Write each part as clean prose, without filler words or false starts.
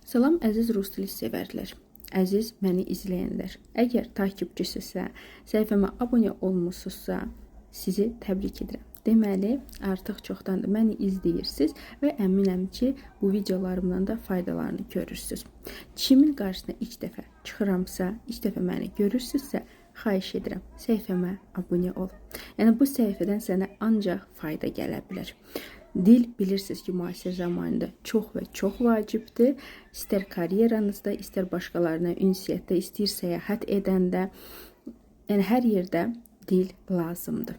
Salam əziz rus dili sevərlər, əziz məni izləyənlər. Əgər takipçisinizsə, səhifəmə abunə olmusunuzsa, sizi təbrik edirəm. Deməli, artıq çoxdandır məni izləyirsiniz və əminəm ki, bu videolarımdan da faydalarını görürsünüz. Kimin qarşısına ilk dəfə çıxıramsa, ilk dəfə məni görürsünüzsə, xahiş edirəm, səhifəmə abunə ol. Yəni, bu səhifədən sənə ancaq fayda gələ bilər. Dil bilirsiniz ki, müasir zamanında çox və çox vacibdir. İstər karyeranızda, istər başqalarına ünsiyyətdə, istər səyahət edəndə, yəni hər yerdə dil lazımdır.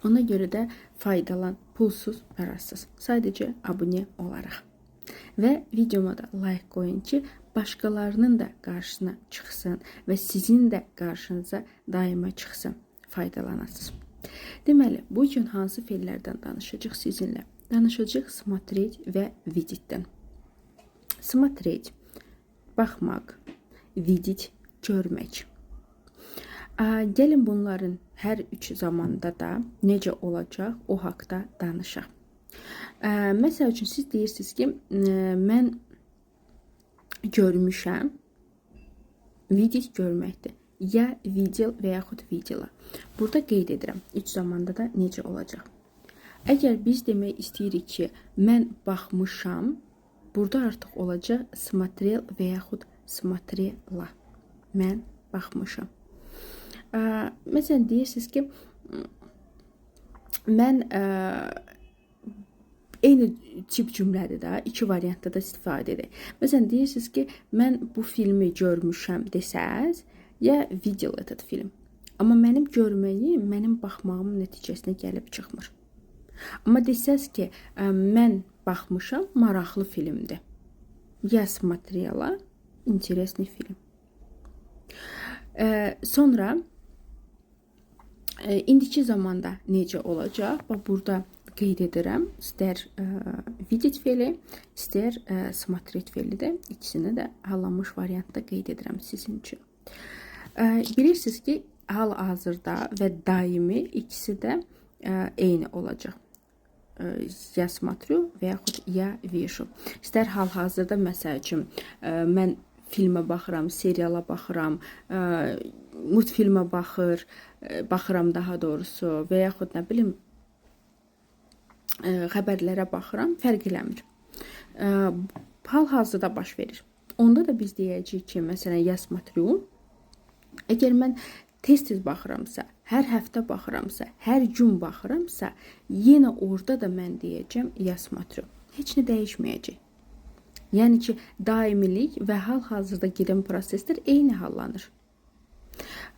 Ona görə də faydalan, pulsuz, parasız. Sadəcə abunə olaraq. Və videoma da like qoyun ki, başqalarının da qarşısına çıxsın və sizin də qarşınıza daima çıxsın, faydalanasınız. Deməli, bugün hansı feillərdən danışacaq sizinlə? Danışacaq смотреть və видетdən. Смотреть, baxmaq, видеть, görmək. Gəlin bunların hər üç zamanda da necə olacaq, o haqda danışaq. Məsəl üçün, siz deyirsiniz ki, mən görmüşəm, видеть görməkdir. Ya видел və yaxud видела. Burada qeyd edirəm. Üç zamanda da necə olacaq. Əgər biz demək istəyirik ki, mən baxmışam, burada artıq olacaq смотрел və yaxud смотрела. Mən baxmışam. Məsələn, deyirsiniz ki, mən eyni tip cümlədir də, iki variantda da istifadə edək. Məsələn, deyirsiniz ki, mən bu filmi görmüşəm desəz, ya видел этот film. Amma mənim görməyim, mənim baxmağımın nəticəsinə gəlib çıxmır. Amma desəz ki, mən baxmışam, maraqlı filmdir. Ya смотрела, интересный film. Sonra, indiki zamanda necə olacaq? Burada qeyd edirəm, istər видеть feili, istər смотреть feili də, ikisini də hallanmış variantda qeyd edirəm sizin üçün. Bilirsiniz ki, hal-hazırda və daimi ikisi də eyni olacaq. Ya смотрю və yaxud ya вижу. İstər hal-hazırda, məsəl üçün, mən filmə baxıram, seriala baxıram, multfilmə baxıram daha doğrusu və yaxud nə bilim, xəbərlərə baxıram, fərq eləmir. Hal-hazırda baş verir. Onda da biz deyəcəyik ki, məsələn, ya смотрю, əgər mən tez-tez baxıramsa, hər həftə baxıramsa, hər gün baxıramsa, yenə orada da mən deyəcəm ya смотрю. Heç nə dəyişməyəcək. Yəni ki, daimilik və hal-hazırda gedən proseslər eyni hallanır.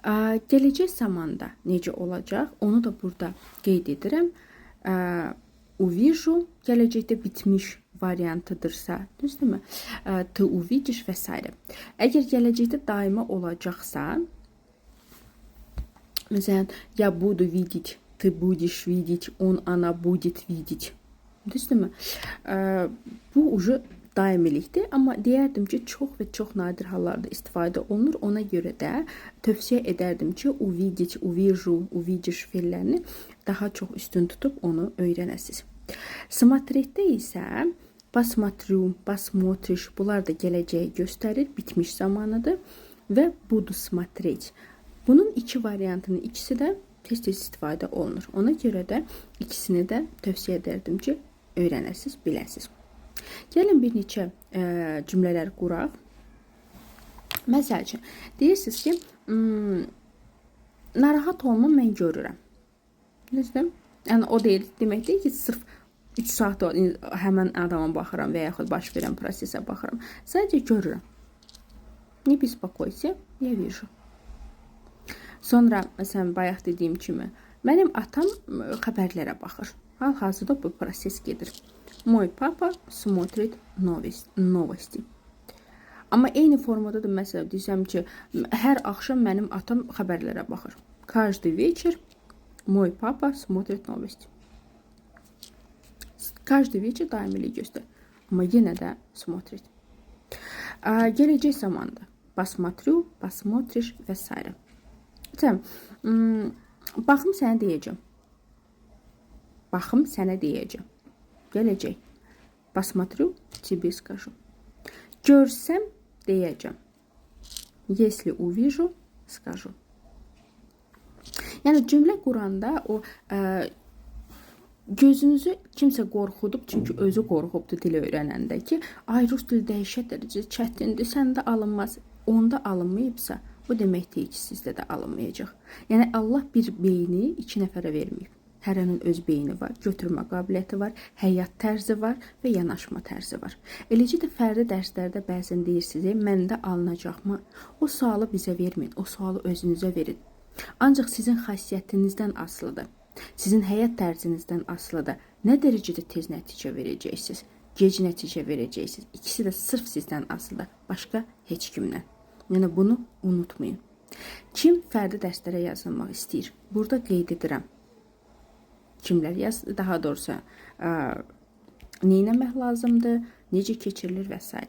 Gələcək zamanda necə olacaq? Onu da burada qeyd edirəm. Увижу, gələcəkdə bitmiş variantıdırsa, düzdürmü? Ты увидишь və s. Əgər gələcəkdə daima olacaqsa, məsələn, я буду видеть, ты будешь видеть, он, она будет видеть. Düzdürmü? Bu ucu daimilikdir, amma deyərdim ki, çox və çox nadir hallarda istifadə olunur. Ona görə də tövsiyə edərdim ki, увидеть, увижу, увидишь feillərini daha çox üstün tutub onu öyrənəsiniz. Смотретьdə isə посмотрю, посмотришь, bunlar da gələcəyi göstərir, bitmiş zamanıdır və буду смотреть. Bunun iki variantının ikisi də tez-tez istifadə olunur. Ona görə də ikisini də tövsiyə edərdim ki, öyrənəsiniz, biləsiniz. Gəlin bir neçə cümlələr quraq. Məsəl üçün, deyirsiniz ki, narahat olma, mən görürəm. Düzdür? Yəni, o deyil, demək deyil ki, sırf 3 saat həmən adama baxıram və yaxud baş verən prosesə baxıram. Sadəcə görürəm. Не беспокойся, я вижу. Sonra, məsələn, bayaq dediyim kimi, mənim atam xəbərlərə baxır. Hal-hazırda bu proses gedir. Мой папа смотрит новости. Amma eyni formada da məsələn desəm ki, hər axşam mənim atam xəbərlərə baxır. Каждый вечер мой папа смотрит новости. Каждый вечер daimilik göstərir. Amma yenə də смотрит. Gələcək zamanda посмотрю, посмотришь və s. Məsələn, baxım sənə deyəcəm. Baxım sənə deyəcəm. Gələcək. Посмотрю, тебе скажу. Görsəm deyəcəm. Если увижу, скажу. Yəni cümlə quranda o gözünüzü kimsə qorxudub, çünki özü qorxubdu dil öyrənəndə ki, ay rus dili dəhşət dərəcədə çətindir, səndə alınmaz. Onda alınmayıbsa, bu demək deyil ki, sizdə də alınmayacaq. Yəni Allah bir beyni 2 nəfərə verməyib. Hərənin öz beyni var, götürmə qabiliyyəti var, həyat tərzi var və yanaşma tərzi var. Eləcə də fərdi dərslərdə bəzən deyirsiniz, məndə alınacaqmı? O sualı bizə verməyin, o sualı özünüzə verin. Ancaq sizin xasiyyətinizdən asılıdır. Sizin həyat tərzinizdən asılıdır. Nə dərəcədə tez nəticə verəcəksiniz, gec nəticə verəcəksiniz. İkisi də sırf sizdən asılıdır, başqa heç kimdən. Yəni bunu unutmayın. Kim fərdi dərslərə yazılmaq istəyir? Burada qeyd edirəm. Kimlər daha doğrusu nə etmək lazımdır, necə keçirilir və s.